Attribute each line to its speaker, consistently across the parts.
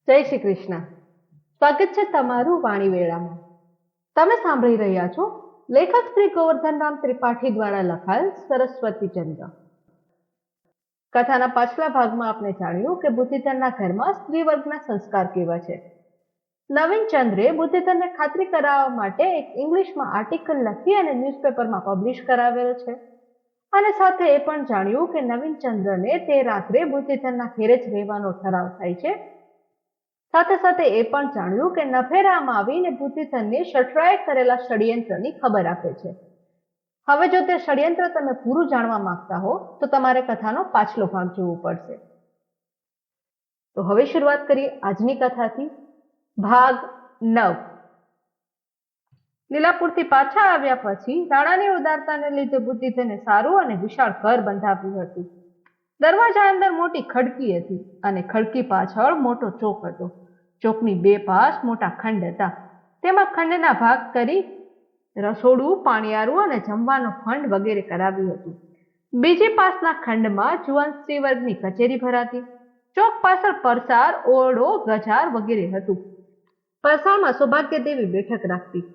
Speaker 1: જય શ્રી કૃષ્ણ. સ્વાગત છે તમારું વાણી વેળામાં. તમે સાંભળી રહ્યા છો લેખક શ્રી ગોવર્ધનરામ ત્રિપાઠી દ્વારા લખાયેલ સરસ્વતી ચંદ્ર. કથાના પાછલા ભાગમાં આપણે જાણ્યું કે બુદ્ધિધનના ઘરમાં સ્ત્રી વર્ગના સંસ્કાર કેવા છે. નવીન ચંદ્રે બુદ્ધિધનને ખાતરી કરાવવા માટે એક ઇંગ્લિશમાં આર્ટિકલ લખી અને ન્યૂઝપેપરમાં પબ્લિશ કરાવેલ છે. અને સાથે એ પણ જાણ્યું કે નવીન ચંદ્રને તે રાત્રે બુદ્ધિધનના ઘેરે જ રહેવાનો ઠરાવ થાય છે. સાથે સાથે એ પણ જાણ્યું કે નફેરામાં આવીને બુદ્ધિધનને શઠરાએ કરેલા ષડયંત્રની ખબર આપે છે. હવે જો તે ષડયંત્ર તમે પૂરું જાણવા માંગતા હો તો તમારે કથાનો પાછલો ભાગ જોવો પડશે. તો હવે શરૂઆત કરીએ આજની કથાથી. ભાગ 9. લીલાપુરથી પાછા આવ્યા પછી રાણાની ઉદારતાને લીધે બુદ્ધિધને સારું અને વિશાળ ઘર બંધાવ્યું હતું. દરવાજા અંદર મોટી ખડકી હતી અને ખડકી પાછળ મોટો ચોક હતો. ચોકની બે પાસ મોટા ખંડ હતા. તેમાં ખંડના ભાગ કરી રસોડું, પાણિયારું અને જમવાનો ખંડ વગેરે કરાવ્યું હતું. બીજી પાસના ખંડમાં જુવાન સ્ત્રી વર્ગની કચેરી ભરાતી. ચોક પાછળ પરસાર, ઓરડો, ગજાર વગેરે હતું. પરસાળમાં સૌભાગ્યદેવી બેઠક રાખતી.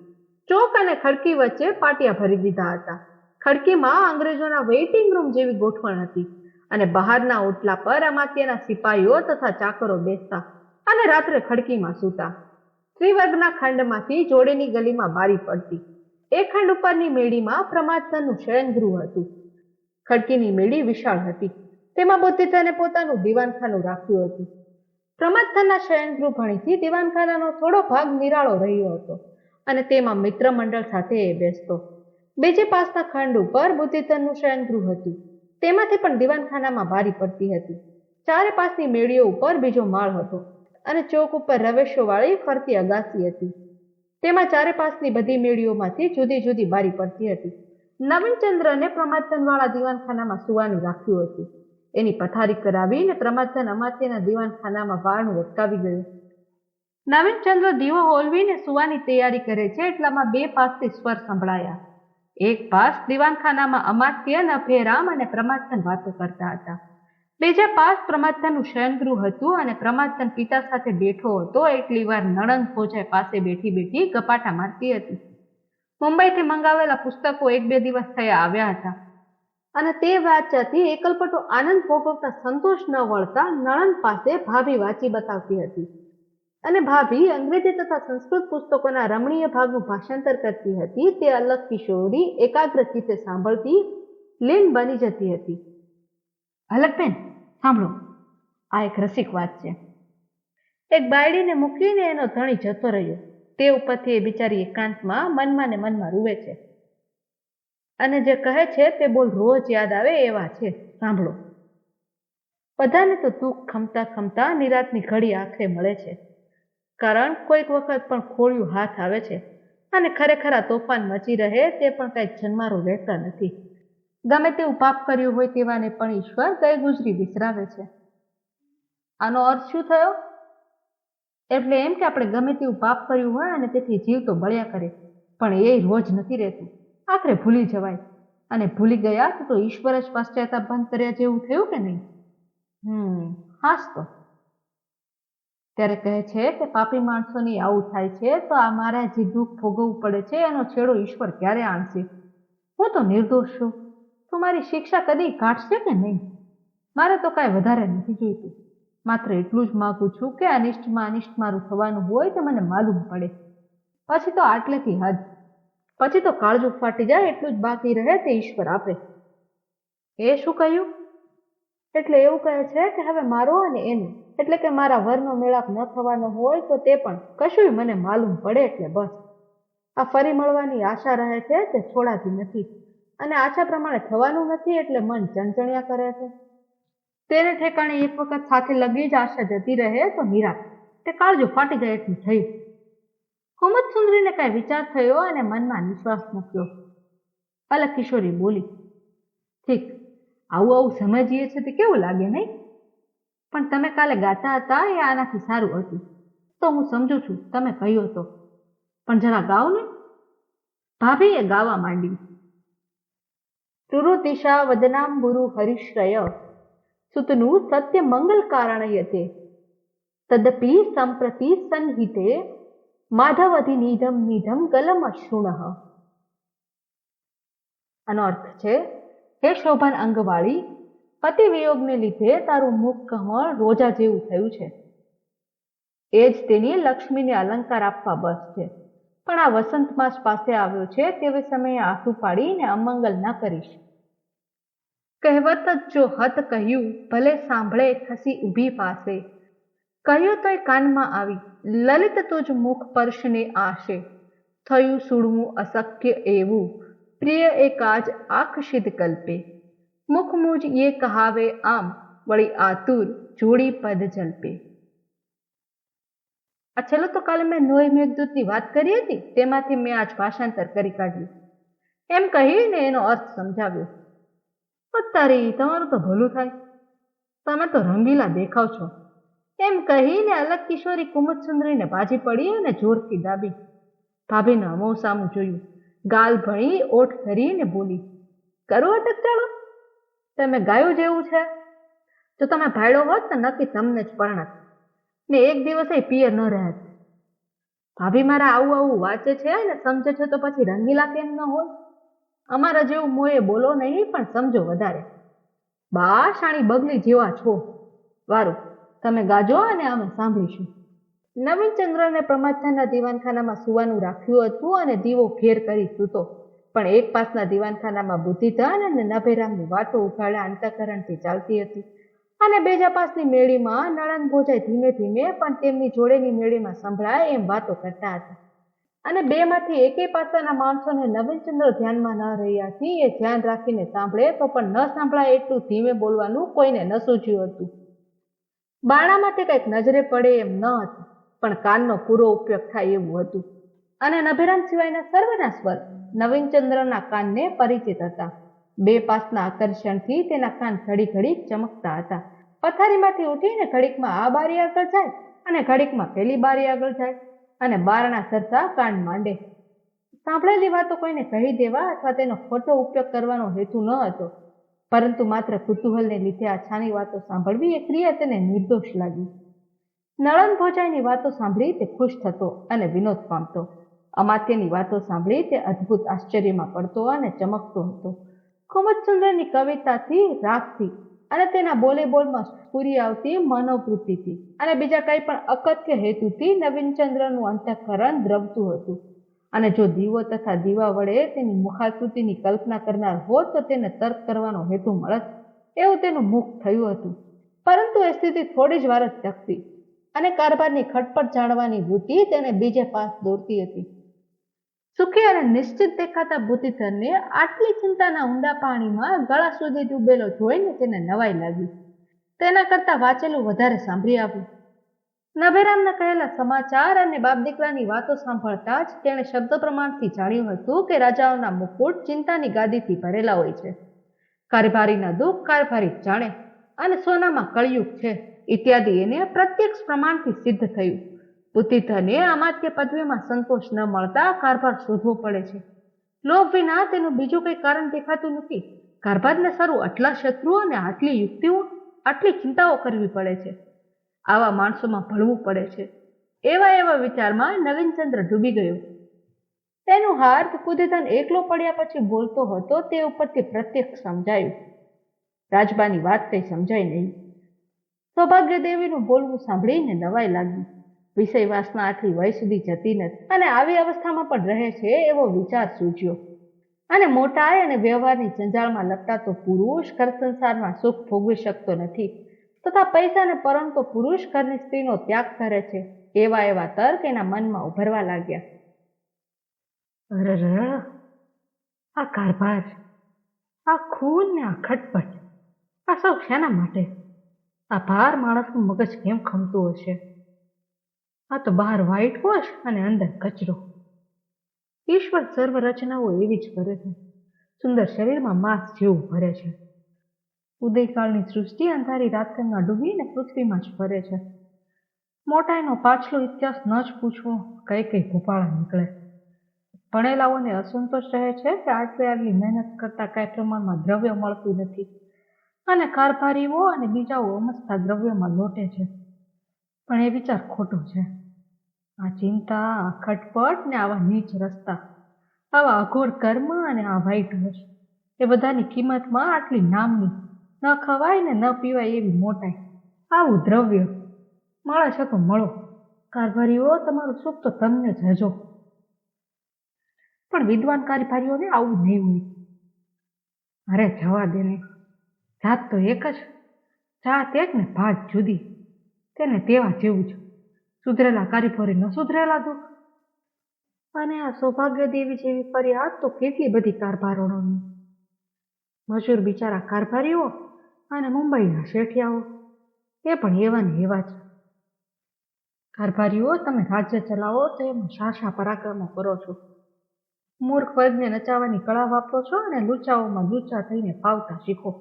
Speaker 1: ચોક અને ખડકી વચ્ચે પાટિયા ભરી દીધા હતા. ખડકીમાં અંગ્રેજોના વેઇટિંગ રૂમ જેવી ગોઠવણ હતી અને બહારના ઓટલા પર અમાત્યના સિપાહીઓ તથા ચાકરો બેસતા અને રાત્રે ખડકીમાં સૂતા. સ્ત્રીવર્ગના ખંડમાંથી જોડેની ગલીમાં બારી પડતી. એ ખંડ ઉપરની મેડીમાં પ્રમાદધનનું શયનગૃહ હતું. ખડકીની મેડી વિશાળ હતી. તેમાં બુદ્ધિધને પોતાનું દીવાનખાનું રાખ્યું હતું. પ્રમાદધનના શયનગૃહ ભણીથી દીવાનખાનાનો થોડો ભાગ નિરાળો રહ્યો હતો અને તેમાં મિત્ર મંડળ સાથે એ બેસતો. બીજી પાસના ખંડ ઉપર બુદ્ધિધનનું શયનગૃહ હતું. તેમાંથી પણ દીવાનખાનામાં બારી પડતી હતી. ચારે પાસની મેળીઓ ઉપર બીજો માળ હતો અને ચોક ઉપર રવેશોવાળી ફરતી અગાસી હતી. તેમાં ચારે પાસની બધી મેળીઓમાંથી જુદી જુદી બારી પડતી હતી. નવીનચંદ્રને પ્રમાદધનવાળા દીવાનખાનામાં સુવાનું રાખ્યું હતું. એની પથારી કરાવીને પ્રમાદધન અમાત્યના દીવાનખાનામાં વાળનું અટકાવી ગયું. નવીનચંદ્ર દીવો હોલવીને સુવાની તૈયારી કરે છે એટલામાં બે પાસથી સ્વર સંભળાયા. એક પાસ દીવાનખાનામાં અમાત્ય, નભેરામ અને પ્રમાદધન વાતો કરતા હતા. બીજા પાસ પ્રમાદધનનું શયનગૃહ હતું અને પ્રમાદધન પિતા સાથે બેઠો હતો. એટલી વાર નણંદ ભોજાઈ પાસે બેઠી બેઠી ગપાટા મારતી હતી. મુંબઈથી મંગાવેલા પુસ્તકો 1-2 દિવસ થયા આવ્યા હતા અને તે વાંચ્યાથી એકલપટો આનંદ ભોગવતા સંતોષ ન વળતા નણંદ પાસે ભાભી વાંચી બતાવતી હતી અને ભાભી અંગ્રેજી તથા સંસ્કૃત પુસ્તકોના રમણીય ભાગનું ભાષાંતર કરતી હતી. તે અલગ કિશોરી એકાગ્ર ચિત્તે સાંભળતી લીન બની જતી હતી. હલકબેન સાંભળો, આ એક રસિક વાત છે. એક બાયડીને મૂકીને એનો ધણી જતો રહ્યો. તે ઉપરથી એ બિચારી એકાંતમાં મનમાં ને મનમાં રૂવે છે અને જે કહે છે તે બોલ રોજ યાદ આવે એવા છે. સાંભળો. બધાને તો દુઃખ ખમતા ખમતા નિરાતની ઘડી આખરે મળે છે. કારણ કોઈક વખત પણ ખોળિયું હાથ આવે છે અને ખરેખર આ તોફાન મચી રહે તે પણ કંઈક જન્મારો રહેતા નથી. ગમે તેવું પાપ કર્યું હોય તેવાને પણ ઈશ્વર ગઈ ગુજરી વિસરાવે છે. આનો અર્થ શું થયો? એટલે એમ કે આપણે ગમે તેવું પાપ કર્યું હોય અને તેથી જીવ તો બળ્યા કરે, પણ એ રોજ નથી રહેતું. આખરે ભૂલી જવાય અને ભૂલી ગયા તો ઈશ્વર જ પશ્ચાતાપ બંધ કર્યા જેવું થયું કે નહીં? હાસ તો. ત્યારે કહે છે કે પાપી માણસોની આવું થાય છે તો આ મારે જે દુઃખ ભોગવવું પડે છે એનો છેડો ઈશ્વર ક્યારે આણશે? હું તો નિર્દોષ છું, તો મારી શિક્ષા કદી કાઢશે કે નહીં? મારે તો કાંઈ વધારે નથી જોઈતું. માત્ર એટલું જ માગું છું કે અનિષ્ટમાં અનિષ્ટ મારું થવાનું હોય તો મને માલુમ પડે. પછી તો આટલેથી હદ. પછી તો કાળજું ફાટી જાય એટલું જ બાકી રહે તે ઈશ્વર આપે. એ શું કહ્યું? એટલે એવું કહે છે કે હવે મારો અને એનું એટલે કે મારા વરનો મેળાપ ન થવાનો હોય તો તે પણ કશુંય મને માલુમ પડે એટલે બસ. આ ફરી મળવાની આશા રહે છે તે છોડાતી નથી અને આશા પ્રમાણે થવાનું નથી એટલે મન ચંચણ્યા કરે છે. તેને ઠેકાણે એક વખત સાથે લગી જ આશા જતી રહે તો નિરાશ. તે કાળજું ફાટી જાય એટલું થયું. કુમુદસુંદરીને કાંઈ વિચાર થયો અને મનમાં નિશ્વાસ મૂક્યો. અલગ કિશોરી બોલી, ઠીક, આવું આવું સમજીએ છે તે કેવું લાગે નહીં? પણ તમે કાલે ગાતા હતા એ આનાથી સારું હતું. તો હું સમજુ છું તમે કહ્યું તો, પણ જરા ગાઓ ને. ભાભીએ ગાવા માંડી. તુરુતિશા વદનાંબુરુ હરિશ્રય સુતનું સત્ય મંગલ કારણયતે તદપિ સંપ્રતિ સન્હિતે માધવધિ નિધમ નિધમ ગલમ અશ્રુણઃ. આનો અર્થ છે, હે શોભન અંગવાળી, પતિ વિયોગને લીધે તારું મુખ કમળ રોજા જેવું થયું છે. એ જ તેની લક્ષ્મીને અલંકાર આપવા બસ છે. પણ આ વસંત માસ પાસે આવ્યો છે તેવે સમયે આંસુ પાડીને અમંગલ ન કરીશ. કહેવત જ જો હત કહ્યું, ભલે સાંભળે ખસી ઊભી પાસે. કહ્યું તોય કાનમાં આવી, લલિત તુજ મુખ પરશને આશે. થયું સુડવું અશક્ય એવું, પ્રિય એ કાજ આખશિદ કલ્પે. મુખ મુજ ये કહાવે આમ, વળી આતુર જોડી પદ જલ્પે. આ છેલ્લો તો કાલે મેં નોય મેઘદૂતની વાત કરી હતી, તેમાંથી મેં આજ ભાષાંતર કરી કાઢ્યું. એમ કહીને એનો અર્થ સમજાવ્યો. તારી તમારું તો ભલું થાય, તમે તો રંગીલા દેખાવ છો. એમ કહીને અલગ કિશોરી કુમુદસુંદરીને ભાજી પડી અને જોરથી દાબી. ભાભીને અમો સામું જોયું, ગાલ ભણી ઓઠ ધરીને બોલી, કરું અટક ચાલો? તમે ગાયું જેવું છે. જો તમે ભાડ્યો હોત ને નક્કી તમને જ પરણત ને એક દિવસે પિયર ન રહેત. ભાભી મારા આવું આવું વાંચે છે ને સમજે છે તો પછી રંગીલા કેમ ન હોય? અમારા જેવું મોએ બોલો નહીં, પણ સમજો વધારે. બા શાણી બગલી જેવા છો. વારું, તમે ગાજો અને અમે સાંભળીશું. નવીનચંદ્રને પ્રમાથાના દીવાનખાનામાં સુવાનું રાખ્યું હતું અને દીવો ફેર કરી સૂતો. પણ એક પાસના દીવાનખાનામાં બુદ્ધિધન અને નભેરામની વાતો ઉઘાડા અંતઃકરણથી ચાલતી હતી, અને બીજા પાસની મેળીમાં નળન ભોજાઈ ધીમે ધીમે પણ તેમની જોડેની મેળીમાં સંભળાય એમ વાતો કરતા હતા. અને બેમાંથી એકેય પાસાના માણસોને નવીનચંદ્ર ધ્યાનમાં ન રહ્યાથી એ ધ્યાન રાખીને સાંભળે તો પણ ન સાંભળાય એટલું ધીમે બોલવાનું કોઈને ન સૂઝ્યું હતું. બાણામાં તે કંઈક નજરે પડે એમ ન હતું, પણ કાનનો પૂરો ઉપયોગ થાય એવું હતું. અને નભેરામ સિવાયના સર્વના સ્વર નવીનચંદ્રના કાનને પરિચિત હતા. બે પાસના આકર્ષણથી તેના કાન ઘડી ઘડી ચમકતા હતા. પથારીમાંથી ઉઠીને ઘડીકમાં આ બારી આગળ જાય અને ઘડીકમાં પેલી બારી આગળ જાય અને બારણા સરતા કાન માંડે. સાંભળેલી વાતો કોઈને કહી દેવા અથવા તેનો ખોટો ઉપયોગ કરવાનો હેતુ ન હતો, પરંતુ માત્ર કુતૂહલને લીધે આ છાની વાતો સાંભળવી એ ક્રિયા તેને નિર્દોષ લાગી. નળન ભોજાઈની વાતો સાંભળી તે ખુશ થતો અને વિનોદ પામતો. અમાત્યની વાતો સાંભળી તે અદ્ભુત આશ્ચર્યમાં પડતો અને ચમકતો હતો. કુમુદસુંદરની કવિતાથી, રાગથી અને તેના બોલે બોલમાં સ્ફુરી આવતી મનોવૃત્તિથી અને બીજા કંઈ પણ અકથ્ય હેતુથી નવીનચંદ્રનું અંતઃકરણ દ્રવતું હતું. અને જો દીવો તથા દીવા વડે તેની મુખાકૃતિની કલ્પના કરનાર હોત તો તેને તર્ક કરવાનો હેતુ મળત એવું તેનું મુખ થયું હતું. પરંતુ એ સ્થિતિ થોડી જ વાર જ ટકતી અને કારભારની ખટપટ જાણવાની વૃત્તિ તેને બીજે પાસ દોરતી હતી. સુખી અને નિશ્ચિત દેખાતા બુદ્ધિધનને આટલી ચિંતાના ઊંડા પાણીમાં ગળા સુધી ડૂબેલો જોઈને તેને નવાઈ લાગી. તેના કરતાં વાંચેલું વધારે સાંભળી આવ્યું. નભેરામના કહેલા સમાચાર અને બાપ દીકરાની વાતો સાંભળતા જ તેણે શબ્દ પ્રમાણથી જાણ્યું હતું કે રાજાઓના મુકુટ ચિંતાની ગાદીથી ભરેલા હોય છે. કારભારીના દુઃખ કારભારી જાણે અને સોનામાં કળિયુગ છે ઇત્યાદિ એને પ્રત્યક્ષ પ્રમાણથી સિદ્ધ થયું. બુદ્ધિધને અમાત્ય પદવીમાં સંતોષ ન મળતા કારભાર શોધવો પડે છે. લોભ વિના તેનું બીજું કંઈ કારણ દેખાતું નથી. કારભારને સારું આટલા શત્રુઓ અને આટલી યુક્તિઓ, આટલી ચિંતાઓ કરવી પડે છે. આવા માણસોમાં ભળવું પડે છે. એવા વિચારમાં નવીનચંદ્ર ડૂબી ગયો. તેનું હાર્દ બુદ્ધિધન એકલો પડ્યા પછી બોલતો હતો તે ઉપરથી પ્રત્યક્ષ સમજાયું. રાજબાની વાત કંઈ સમજાય નહીં. સૌભાગ્ય દેવીનું બોલવું સાંભળીને નવાઈ લાગી. વિષય વાસના આટલી વય સુધી જતી નથી અને આવી અવસ્થામાં પણ રહે છે એવો વિચાર સૂચ્યો. અને મોટાઈ અને વ્યવહારની જંજાળમાં લપટાતો પુરુષ ઘર સંસારમાં સુખ ભોગવી શકતો નથી, તથા પૈસાને પરણતો પુરુષ ઘરની સ્ત્રીનો ત્યાગ કરે છે એવા તર્ક એના મનમાં ઉભરવા લાગ્યા. આ કારભાર, આ ખૂન ને આ ખટપટ, આ સૌ શેના માટે? આ ભાર માણસનું મગજ કેમ ખમતું હશે? આ તો બહાર વ્હાઈટ વોશ અને અંદર કચરો. ઈશ્વર સર્વ રચનાઓ એવી જ કરે છે. સુંદર શરીરમાં માંસ જેવું ભરે છે. ઉદયકાળની સૃષ્ટિ અંધારી રાત્રિમાં ડૂબીને પૃથ્વીમાં જ ફરે છે. મોટાઈનો પાછલો ઇતિહાસ ન જ પૂછવો, કઈ ભૂપાળા નીકળે. ભણેલાઓને અસંતોષ રહે છે કે આટલી મહેનત કરતા કાંઈ પ્રમાણમાં દ્રવ્ય મળતું નથી અને કારભારીઓ અને બીજાઓ અમસ્તા દ્રવ્યમાં લોટે છે. પણ એ વિચાર ખોટો છે. આ ચિંતા, આ ખટપટ ને આવા નીચ રસ્તા, આવા અઘોર કર્મ અને આ વ્હાઈટ વોશ, એ બધાની કિંમતમાં આટલી નામની, ન ખવાય ને ન પીવાય એવી મોટાઈ, આવું દ્રવ્ય મળે છે તો મળો. કારભારીઓ, તમારું સુખ તો તમને જ હજો. પણ વિદ્વાન કારભારીઓને આવું નહીં હોય. અરે જવા દે ને, જાત તો એક જ, જાત એક ને ભાત જુદી, તેને તેવા જેવું જ. સુધરેલા કારીગરી ન સુધરેલા દુઃખ. અને આ સૌભાગ્ય દેવી જેવી ફરિયાદ તો કેટલી બધી કારભારોની. મજૂર બિચારા કારભારીઓ અને મુંબઈના શેઠિયાઓ, એ પણ એવા ને એવા જ. કારભારીઓ, તમે રાજ્ય ચલાવો તો એમાં શાસા પરાક્રમો કરો છો, મૂર્ખ વર્ગને નચાવવાની કળા વાપરો છો અને લૂચાઓમાં લૂચા થઈને ફાવતા શીખો.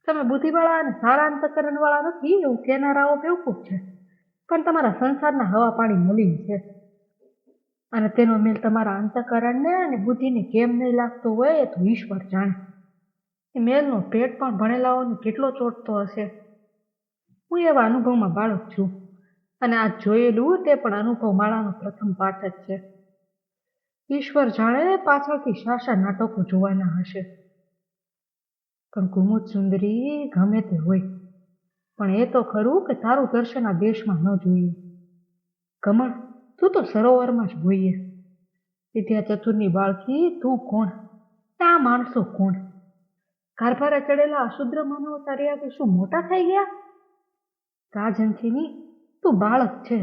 Speaker 1: તમે બુદ્ધિવાળા અને સારા અંતકરણવાળા નથી એવું કહેનારાઓ બેવકૂફ છે, પણ તમારા સંસારના હવા પાણી મલિન છે. અને તેનો મેલ તમારા અંતકરણને અને બુદ્ધિને કેમ નહીં લાગતો હોય એ તો ઈશ્વર જાણે. એ મેલનો પેટ પણ ભણેલાઓને કેટલો ચોટતો હશે. હું એવા અનુભવમાં બાળક છું, અને આ જોયેલું તે પણ અનુભવ માળાનો પ્રથમ પાઠ જ છે. ઈશ્વર જાણે પાછળથી શાસા નાટકો જોવાના હશે. પણ કુમુદ સુંદરી, ગમે તે હોય, પણ એ તો ખરું કે તારું દર્શન આ દેશમાં ન જોઈએ. કમળ, તું તો સરોવરમાં જ હોઈએ. વિદ્યા ચતુરની બાળકી, તું કોણ? આ માણસો કોણ? કારભારે ચડેલા અશુદ્ર માનવો તારી આગળ શું મોટા થઈ ગયા? રાજહંસીની, તું બાળક છે,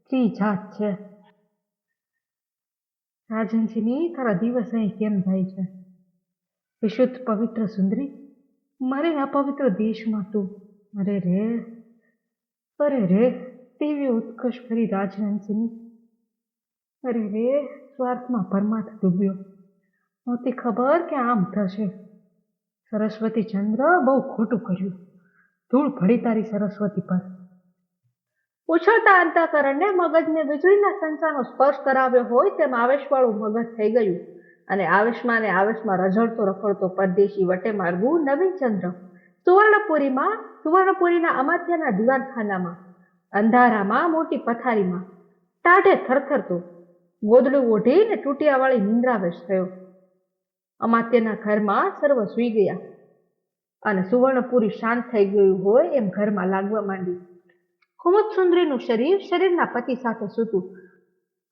Speaker 1: સ્ત્રી જાત છે. રાજહંસીની, તારા દિવસ અહીં કેમ જાય છે? વિશુદ્ધ પવિત્ર સુંદરી, મારે અપવિત્ર દેશમાં તું, અરે રે, અરે રે, દિવ્ય ઉત્કર્ષ ભરી રાજહંસીની, અરે રે, સ્વાર્થમાં પરમાર્થ ડૂબ્યો. નહોતી ખબર કે આમ થશે. સરસ્વતી ચંદ્ર, બહુ ખોટું કર્યું. ધૂળ ભળી તારી સરસ્વતી પર. ઉછળતા અંતઃકરણને મગજને વીજળીના સંચારનો સ્પર્શ કરાવ્યો હોય તેમ આવેશવાળું મગજ થઈ ગયું, અને આવેશમાં ને આવેશમાં રઝળતો રખડતો પરદેશી વટે માર્ગું નવીનચંદ્ર સુવર્ણપુરીના અમાત્યના દિવાનખાનામાં, અંધારામાં મોટી પથારીમાં ટાઢે થરથરતો ગોદડું ઓઢીને તૂટિયાવાળી નિંદ્રાવેશ થયો. અમાત્યના ઘરમાં સર્વ સૂઈ ગયા, અને સુવર્ણપુરી શાંત થઈ ગયું હોય એમ ઘરમાં લાગવા માંડી. કુમુદ સુંદરીનું શરીર શરીરના પતિ સાથે સૂતું,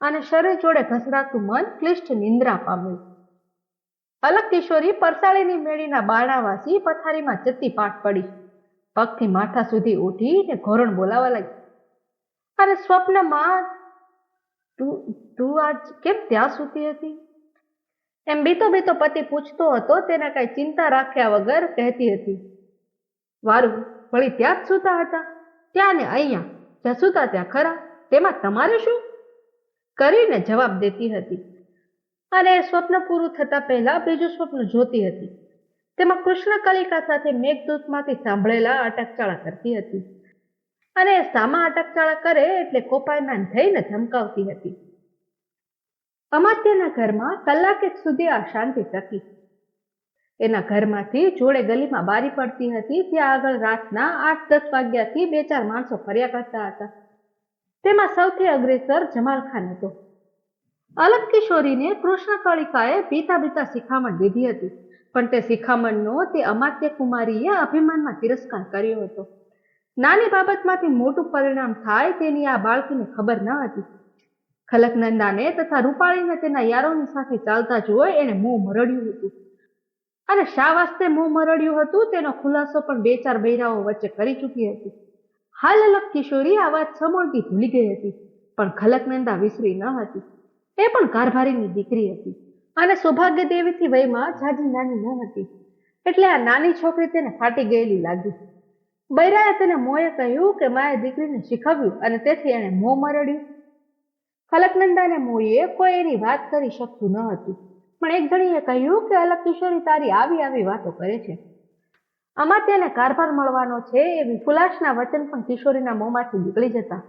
Speaker 1: અને શરીર જોડે ઘસડાતું મન ક્લિષ્ટ નિંદ્રા પામ્યું. અલગ કિશોરી પરસાળીની મેળીના બારણાવાસી પથારીમાં ચત્તી પાઠ પડી, પગથી માથા સુધી ઉઠીને ઘોરણ બોલાવા લાગી. અને સ્વપ્નમાં તું આજ કેમ ત્યાં સૂતી હતી? એમ બીતો બીતો પતિ પૂછતો હતો. તેને કઈ ચિંતા રાખ્યા વગર કહેતી હતી, વારું વળી ત્યાં જ સૂતા હતા? ત્યાં ને અહીંયા, જ્યાં સૂતા ત્યાં ખરા, તેમાં તમારે શું? કરીને જવાબ દેતી હતી. અને એ સ્વપ્ન પૂરું થતા પહેલા બીજું સ્વપ્ન જોતી હતી. તેમાં કૃષ્ણ કલિકા સાથે મેઘદૂતમાંથી સાંભળેલા અટકચાળા કરતી હતી, અને એ સામા અટકચાળા કરે એટલે કોપાયમાન થઈને ધમકાવતી હતી. અમાત્યના ઘરમાં કલાકેક સુધી આ શાંતિ ટકી. એના ઘરમાંથી જોડે ગલીમાં બારી પડતી હતી, ત્યાં આગળ રાતના 8-10 વાગ્યાથી 2-4 માણસો ફર્યા કરતા હતા. તેમાં સૌથી અગ્રેસર જમાલખાન હતો. અલગ કિશોરીને કૃષ્ણ કલિકાએ બીતા બીતા શિખામણ દીધી હતી, પણ તે શિખામણનો તે અમાત્ય કુમારીએ અભિમાનમાં તિરસ્કાર કર્યો હતો. નાની બાબતમાંથી મોટું પરિણામ થાય તેની આ બાળકીને ખબર ન હતી. ખલકનંદાને તથા રૂપાળીને તેના યારોની સાથે ચાલતા જોઈ એણે મોં મરડ્યું હતું, અને શા વાસ્તે મોં મરડ્યું હતું તેનો ખુલાસો પણ 2-4 બૈરાઓ વચ્ચે કરી ચૂકી હતી. હાલ અલગ કિશોરી આ વાત સમૂળથી ભૂલી ગઈ હતી, પણ ખલકનંદા વિસરી ન હતી. એ પણ કારભારીની દીકરી હતી, અને સૌભાગ્ય દેવીથી વયમાં જાજી નાની ન હતી, એટલે આ નાની છોકરી તેને ફાટી ગયેલી લાગી. બૈરાએ તેને મોંએ કહ્યું કે માએ દીકરીને શીખવ્યું, અને તેથી એણે મોં મરડ્યું. ખલકનંદાને મોંએ કોઈ એની વાત કરી શકતું ન હતું, પણ એક જણીએ કહ્યું કે અલગ કિશોરી તારી આવી આવી વાતો કરે છે. અમાત્યને કારભાર મળવાનો છે એવી ફુલાશના વચન પણ કિશોરીના મોંમાંથી નીકળી જતા,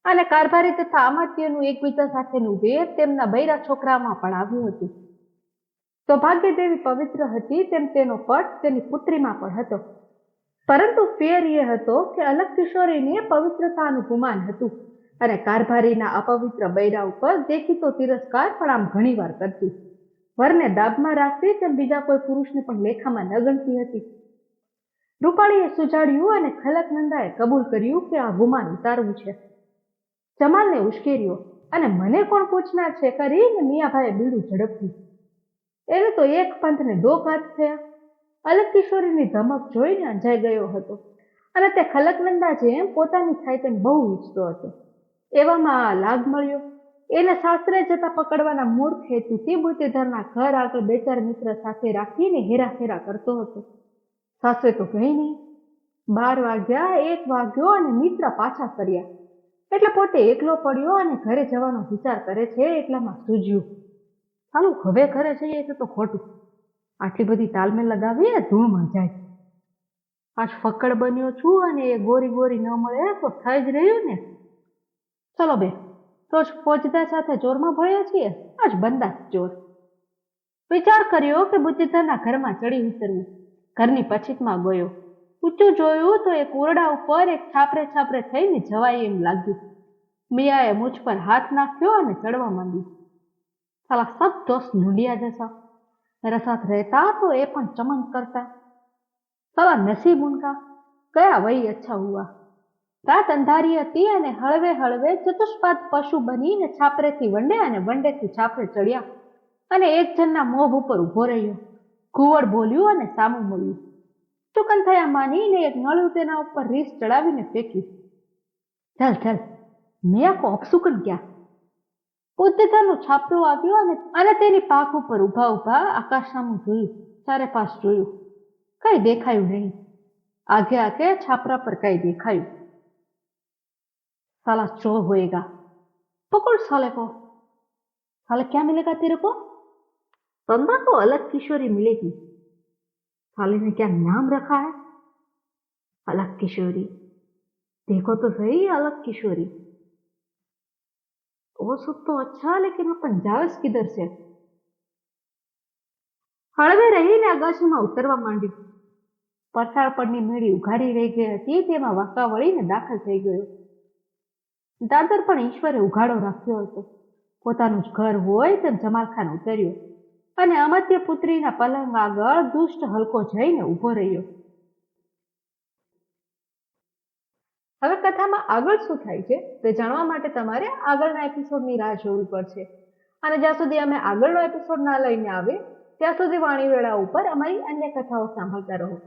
Speaker 1: અને કારભારી તથા અમાત્યનું એકબીજા સાથેનું વેર તેમના બૈરા છોકરામાં પણ આવ્યું હતું. સૌભાગ્ય દેવી પવિત્ર હતી તેમ તેનો પટ તેની પુત્રીમાં પણ હતો. પરંતુ ફેર એ હતો કે અલગ કિશોરીને પવિત્રતાનું ગુમાન હતું અને કારભારીના અપવિત્ર બૈરા ઉપર દેખીતો તિરસ્કાર પણ આમ ઘણીવાર કરતી. વરને દાબમાં રાખતી તેમ બીજા કોઈ પુરુષને પણ લેખામાં ન ગણતી હતી. રૂપાળીએ સુજાડ્યું અને ખલકનંદાએ કબૂલ કર્યું કે આ ગુમાન ઉતારવું છે. જમાલને ઉશ્કેર્યો અને મને કોણ પૂછનાર છે કરીને મિયાભાઈએ બીડું ઝડપ્યું. એને તો એક પંથને દો ઘાત થયા. અલગ કિશોરીની ધમક જોઈને અંજાઈ ગયો હતો અને તે ખલકનંદા જેમ પોતાની થાય તેમ બહુ ઈચ્છતો હતો. એવામાં આ લાગ મળ્યો. એને શાસ્ત્રે જતા પકડવાના મૂર્ખ હેતુથી બુદ્ધિધરના ઘર આગળ બે ચાર મિત્ર સાથે રાખીને હેરાફેરા કરતો હતો. સાસરે તો ગઈ નહીં. 12 વાગ્યા, 1 વાગ્યો અને મિત્ર પાછા ફર્યા એટલે પોતે એકલો પડ્યો અને ઘરે જવાનો વિચાર કરે છે એટલામાં સૂઝ્યું, ચાલું હવે ઘરે જઈએ તો ખોટું, આટલી બધી તાલમેલ લગાવીએ ધૂળમાં જાય. આજ ફક્કડ બન્યો છું અને એ ગોરી ગોરી ન મળે તો થઈ જ રહ્યું ને. ચલો બે, રોજ ફોજદાર સાથે ચોરમાં ભળ્યા છીએ, આજ બંદા ચોર. વિચાર કર્યો કે બુદ્ધિધરના ઘરમાં ચડી ઉતરવું. ઘરની પછીતમાં ગયો. ઊંચું જોયું તો એક ઓરડા ઉપર એક છાપરે છાપરે થઈને જવાય એમ લાગ્યું. મિયાએ મુછ પર હાથ નાખ્યો અને ચડવા માંડ્યું. સાલા સબ દોસ્ત ઢૂંઢિયા જૈસા, मेरे साथ रहता तो ये पण चमन करता. साला नसीब उनका, गया वही अच्छा हुआ. रात अंधारी હતી અને હળવે હળવે ચતુષ્પાદ પશુ બનીને છાપરેથી વંડે અને વંડેથી છાપરે ચડ્યા અને એક જણના મોઢ ઉપર ઉભો રહ્યો. ઘુવડ બોલ્યું અને સામું મળ્યું. ચુકન થયા માનીને એક નળું તેના ઉપર રીસ ચડાવીને ફેંક્યું. ચાલ ચાલ, મેં કો અપસુકન ક્યાં. બુદ્ધિધરનું છાપરું આવ્યું અને તેની પાખ ઉપર ઉભા ઉભા આકાશ સામું જોયું. ચારે પાસ જોયું, કઈ દેખાયું નહીં. આગે આગે છાપરા પર કઈ દેખાયું. साला चोर होएगा, पकड़ साले को. साले क्या मिलेगा तेरे को? बंदा को अलग किशोरी मिलेगी. साले ने क्या नाम रखा है? अलग किशोरी. देखो तो सही अलग किशोरी. वो सब तो अच्छा, लेकिन वो पंजाबस किधर से? हळवे रहीने अगाशीમાં ઉતરવા માંડ્યું. પરસાળ પરની મેળી ઉઘાડી રહી ગઈ હતી તેમાં વાંકા વળીને દાખલ થઈ ગયો. દાદર પણ ઈશ્વરે ઉઘાડો રાખ્યો હતો. પોતાનું જ ઘર હોય તેમ જમાલખાન ઉતર્યો અને અમત્ય પુત્રીના પલંગ આગળ દુષ્ટ હલકો જઈને ઊભો રહ્યો. હવે કથામાં આગળ શું થાય છે તે જાણવા માટે તમારે આગળના એપિસોડની રાહ જોવી પડશે. અને જ્યાં સુધી અમે આગળનો એપિસોડ ના લઈને આવે ત્યાં સુધી વાણીવેળા ઉપર અમારી અન્ય કથાઓ સાંભળતા રહો.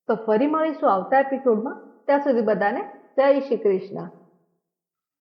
Speaker 1: તો ફરી મળીશું આવતા એપિસોડમાં. ત્યાં સુધી બધાને જય શ્રી કૃષ્ણ.